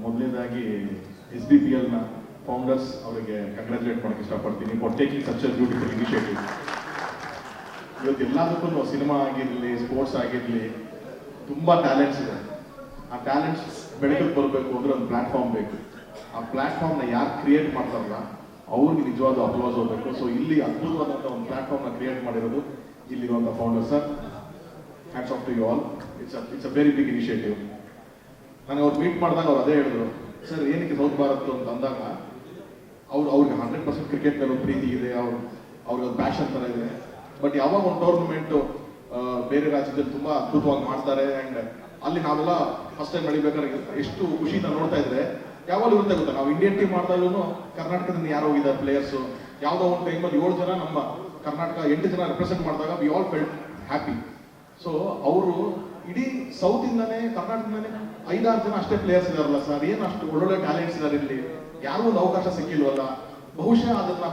ಮೊದಲನೇದಾಗಿ SBPLನ ಫೌಂಡರ್ಸ್ ಅವರಿಗೆ ಕಂಗ್ರ್ಯಾಚುಲೇಟ್ ಮಾಡೋಕ್ಕೆ ಇಷ್ಟಪಡ್ತೀನಿ for taking such a beautiful initiative. ಇವತ್ತು ಎಲ್ಲದಕ್ಕೂ ಸಿನಿಮಾ ಆಗಿರಲಿ, ಸ್ಪೋರ್ಟ್ಸ್ ಆಗಿರಲಿ, ತುಂಬ ಟ್ಯಾಲೆಂಟ್ಸ್ ಇದೆ. ಆ ಟ್ಯಾಲೆಂಟ್ಸ್ ಬೆಳಕಿಗೆ ಬರಬೇಕು ಅಂದರೆ ಒಂದು ಪ್ಲ್ಯಾಟ್ಫಾರ್ಮ್ ಬೇಕು. ಆ ಪ್ಲ್ಯಾಟ್ಫಾರ್ಮ್ನ ಯಾರು ಕ್ರಿಯೇಟ್ ಮಾಡ್ತಾರಲ್ಲ ಅವ್ರಿಗೆ ನಿಜವಾದ ಅಪ್ಲಾಸ್ ಹೋಗಬೇಕು. ಸೊ ಇಲ್ಲಿ ಅದ್ಭುತವಾದಂಥ ಒಂದು ಪ್ಲ್ಯಾಟ್ಫಾರ್ಮ್ನ ಕ್ರಿಯೇಟ್ ಮಾಡಿರೋದು ಇಲ್ಲಿರುವಂಥ founder sir. Hats off to you all. It's a very big initiative. ನನಗೆ ಅವ್ರು ಮೀಟ್ ಮಾಡಿದಾಗ ಅವ್ರು ಅದೇ ಹೇಳಿದ್ರು, ಸರ್ ಏನಕ್ಕೆ ಸೌತ್ ಭಾರತ್ ಅಂತ ಅಂದಾಗ ಅವ್ರಿಗೆ 100% ಕ್ರಿಕೆಟ್ ಮೇಲೆ ಒಂದು ಪ್ರೀತಿ ಇದೆ, ಅವ್ರಿಗೆ ಒಂದು ಪ್ಯಾಷನ್ ಥರ ಇದೆ. ಬಟ್ ಯಾವಾಗ ಒಂದು ಟೂರ್ನಮೆಂಟು ಬೇರೆ ರಾಜ್ಯದಲ್ಲಿ ತುಂಬ ಅದ್ಭುತವಾಗಿ ಮಾಡ್ತಾರೆ ಆ್ಯಂಡ್ ಅಲ್ಲಿ ನಾವೆಲ್ಲ ಫಸ್ಟ್ ಟೈಮ್ ನಡಿಬೇಕಾದ್ರೆ ಎಷ್ಟು ಖುಷಿನ ನೋಡ್ತಾ ಇದ್ರೆ ಯಾವಾಗ ಇರುತ್ತೆ ಗೊತ್ತಾ, ನಾವು ಇಂಡಿಯನ್ ಟೀಮ್ ಮಾಡಿದಾಗಲೂ ಕರ್ನಾಟಕದಿಂದ ಯಾರು ಹೋಗಿದ್ದಾರೆ ಪ್ಲೇಯರ್ಸು, ಯಾವುದೋ ಒಂದು ಟೈಮಲ್ಲಿ 7 ಜನ ನಮ್ಮ ಕರ್ನಾಟಕ 8 ಜನ ರೆಪ್ರೆಸೆಂಟ್ ಮಾಡಿದಾಗ we all felt happy. So ಅವರು ಇಡೀ ಸೌತಿಂದನೇ ಕರ್ನಾಟಕದಿಂದನೇ 5-6 ಜನ ಅಷ್ಟೇ ಪ್ಲೇಯರ್ಸ್ ಇದಾರಲ್ಲ ಸರ್, ಏನು ಅಷ್ಟು ಒಳ್ಳೊಳ್ಳೆ ಟ್ಯಾಲೆಂಟ್ಸ್ ಇದ್ದಾರೆ ಇಲ್ಲಿ, ಯಾರಿಗೂ ಒಂದು ಅವಕಾಶ ಸಿಕ್ಕಿಲ್ವಲ್ಲ, ಬಹುಶಃ ಅದನ್ನ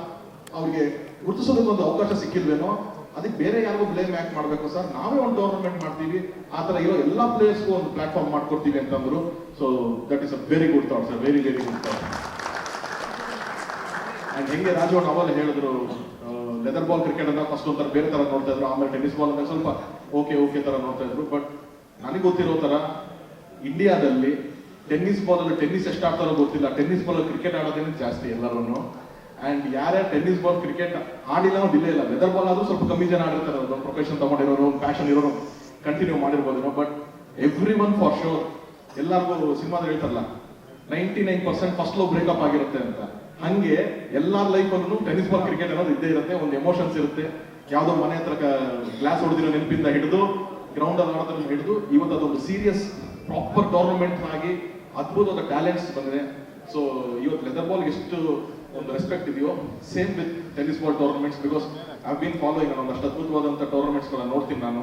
ಅವ್ರಿಗೆ ಗುರುತಿಸೋದಕ್ಕೆ ಒಂದು ಅವಕಾಶ ಸಿಕ್ಕಿಲ್ವೇನೋ, ಅದಕ್ಕೆ ಬೇರೆ ಯಾರಿಗೂ ಬ್ಲೇಮ್ ಯಾಕೆ ಮಾಡಬೇಕು ಸರ್, ನಾವೇ ಒಂದು ಟೂರ್ನಮೆಂಟ್ ಮಾಡ್ತೀವಿ, ಆ ಥರ ಇರೋ ಎಲ್ಲ ಪ್ಲೇಯರ್ಸ್ಗೂ ಒಂದು ಪ್ಲಾಟ್ಫಾರ್ಮ್ ಮಾಡ್ಕೊಡ್ತೀವಿ ಅಂತಂದ್ರು. So that is a very good thought sir, very very good thought. And ಹೆಂಗೆ ರಾಜು ಅವೆಲ್ಲ ಹೇಳಿದ್ರು, ಲೆದರ್ ಬಾಲ್ ಕ್ರಿಕೆಟ್ ಅನ್ನ ಫಸ್ಟ್ ಒಂಥರ ಬೇರೆ ಥರ ನೋಡ್ತಾ ಇದ್ರು, ಆಮೇಲೆ ಟೆನ್ನಿಸ್ ಬಾಲ್ ಅಂದ್ರೆ ಸ್ವಲ್ಪ ಓಕೆ ಥರ ನೋಡ್ತಾ ಇದ್ರು. ಬಟ್ ನನಗೆ ಗೊತ್ತಿರೋ ಥರ ಇಂಡಿಯಾದಲ್ಲಿ ಟೆನ್ನಿಸ್ ಬಾಲಲ್ಲಿ ಟೆನ್ನಿಸ್ ಎಷ್ಟು ಆಡ್ತಾರೋ ಗೊತ್ತಿಲ್ಲ, ಟೆನ್ನಿಸ್ ಬಾಲಲ್ಲಿ ಕ್ರಿಕೆಟ್ ಆಡೋದೇನೆ ಜಾಸ್ತಿ ಎಲ್ಲರೂ. ಆ್ಯಂಡ್ ಯಾರ್ಯಾರು ಟೆನ್ನಿಸ್ ಬಾಲ್ ಕ್ರಿಕೆಟ್ ಆಡಿಲ್ಲ ಅನ್ನೋದು ಇಲ್ಲೇ ಇಲ್ಲ. ವೆದರ್ ಬಾಲ್ ಆದರೂ ಸ್ವಲ್ಪ ಕಮ್ಮಿ ಜನ ಆಡಿರ್ತಾರೆ, ಒಂದು ಪ್ರೊಫೆಷನ್ ತಗೊಂಡಿರೋರು, ಒಂದು ಪ್ಯಾಷನ್ ಇರೋರು ಕಂಟಿನ್ಯೂ ಮಾಡಿರ್ಬೋದೇನೋ. But every one for sure, ಎಲ್ಲರಿಗೂ ಸಿನಿಮಾದಲ್ಲಿ ಹೇಳ್ತಾರಲ್ಲ 99% ಫಸ್ಟ್ ಲವ್ ಬ್ರೇಕಪ್ ಆಗಿರುತ್ತೆ ಅಂತ, ಹಂಗೆ ಎಲ್ಲರ ಲೈಫಲ್ಲೂ ಟೆನ್ನಿಸ್ ಬಾಲ್ ಕ್ರಿಕೆಟ್ ಅನ್ನೋದು ಇದ್ದೇ ಇರುತ್ತೆ. ಒಂದು ಎಮೋಷನ್ಸ್ ಇರುತ್ತೆ, ಯಾವುದೋ ಮನೆ ಹತ್ರ ಗ್ಲಾಸ್ ಹೊಡೆದಿರೋ ನೆನಪಿಂದ ಹಿಡಿದು ಗ್ರೌಂಡಲ್ಲಿ ಆಡೋದ್ರಿಂದ ಹಿಡಿದು ಇವತ್ತು ಅದೊಂದು ಸೀರಿಯಸ್ ಪ್ರಾಪರ್ ಟೂರ್ನಮೆಂಟ್ ಆಗಿ ಅದ್ಭುತವಾದ ಟ್ಯಾಲೆಂಟ್ಸ್ ಬಂದಿದೆ. ಸೊ ಇವತ್ತು ಲೆದರ್ ಬಾಲ್ ಎಷ್ಟು ಒಂದು ರೆಸ್ಪೆಕ್ಟ್ ಇದೆಯೋ, same with tennis ball tournaments. Because I been following, ನಾನು ಒಂದಷ್ಟು ಅದ್ಭುತವಾದಂಥ ಟೂರ್ನಮೆಂಟ್ಸ್ಗಳನ್ನ ನೋಡ್ತೀನಿ ನಾನು.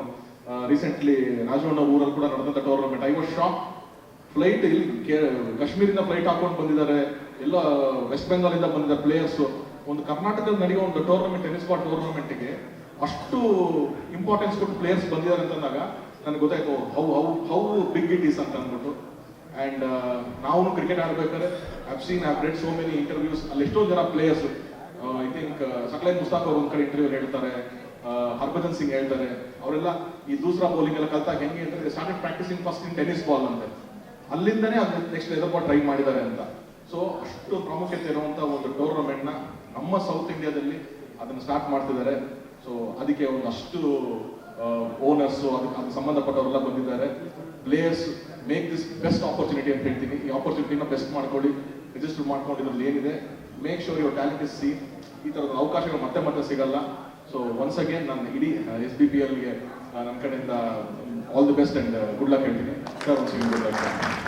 ರೀಸೆಂಟ್ಲಿ ರಾಜವಣ್ಣ ಊರಲ್ಲಿ ಕೂಡ ನಡೆದಂಥ tournament, I was shock. Flight ಇಲ್ಲಿ ಕಾಶ್ಮೀರಿಂದ ಫ್ಲೈಟ್ ಹಾಕೊಂಡು ಬಂದಿದ್ದಾರೆ, ಎಲ್ಲ ವೆಸ್ಟ್ ಬೆಂಗಾಲಿಂದ ಬಂದಿದ್ದಾರೆ ಪ್ಲೇಯರ್ಸು. ಒಂದು ಕರ್ನಾಟಕದಲ್ಲಿ ನಡೆಯೋ ಒಂದು ಟೂರ್ನಮೆಂಟ್, ಟೆನ್ನಿಸ್ ಬಾಲ್ ಟೂರ್ನಮೆಂಟ್ಗೆ ಅಷ್ಟು ಇಂಪಾರ್ಟೆನ್ಸ್ ಕೊಟ್ಟು ಪ್ಲೇಯರ್ಸ್ ಬಂದಿದ್ದಾರೆ ಅಂತಂದಾಗ ನನಗೆ ಗೊತ್ತಾಯ್ತು ಹೌ ಬಿಗ್ ಇಟ್ ಈಸ್ ಅಂತ ಅಂದ್ಬಿಟ್ಟು. ಆ್ಯಂಡ್ ನಾವು ಕ್ರಿಕೆಟ್ ಆಡಬೇಕಾದ್ರೆ I've read so many interviews, ಅಲ್ಲಿ ಎಷ್ಟೋ ಜನ players, I think Saqlain Mushtaq ಅವರು ಒಂದು ಕಡೆ ಇಂಟರ್ವ್ಯೂ ಹೇಳ್ತಾರೆ, ಹರ್ಭಜನ್ ಸಿಂಗ್ ಹೇಳ್ತಾರೆ, ಅವರೆಲ್ಲ ಈ ದೂಸರಾ ಬೌಲಿಂಗ್ ಎಲ್ಲ ಕಲ್ತಾಗ ಹೆಂಗೆ ಅಂತಂದ್ರೆ ಸ್ಟಾರ್ಟೆಡ್ ಪ್ರಾಕ್ಟೀಸಿಂಗ್ ಫಸ್ಟ್ ಇನ್ ಟೆನ್ನಿಸ್ ಬಾಲ್ ಅಂತ, ಅಲ್ಲಿಂದನೇ ಅದು ನೆಕ್ಸ್ಟ್ ಲೆದರ್ ಬಾಲ್ ಟ್ರೈ ಮಾಡಿದ್ದಾರೆ ಅಂತ. ಸೊ ಅಷ್ಟು ಪ್ರಾಮುಖ್ಯತೆ ಇರುವಂಥ ಒಂದು ಟೂರ್ನಮೆಂಟ್ನ ನಮ್ಮ ಸೌತ್ ಇಂಡಿಯಾದಲ್ಲಿ ಅದನ್ನು ಸ್ಟಾರ್ಟ್ ಮಾಡ್ತಿದ್ದಾರೆ. ಸೊ ಅದಕ್ಕೆ ಒಂದಷ್ಟು ಓನರ್ಸು, ಅದಕ್ಕೆ ಸಂಬಂಧಪಟ್ಟವರೆಲ್ಲ ಬಂದಿದ್ದಾರೆ. Players make this best opportunity ಅಂತ ಹೇಳ್ತೀನಿ. ಈ ಆಪರ್ಚುನಿಟಿನ ಬೆಸ್ಟ್ ಮಾಡ್ಕೊಳ್ಳಿ, ರಿಜಿಸ್ಟರ್ ಮಾಡ್ಕೊಂಡಿರೋದ್ರಲ್ಲಿ ಏನಿದೆ, make sure your talent is C. ಈ ಥರದ ಅವಕಾಶಗಳು ಮತ್ತೆ ಸಿಗಲ್ಲ. ಸೊ ಒನ್ಸ್ ಅಗೇನ್ ನಾನು ಇಡೀ SBPLಗೆ ನನ್ನ ಕಡೆಯಿಂದ all the best and good luck ಹೇಳ್ತೀನಿ ಸರ್. Good luck.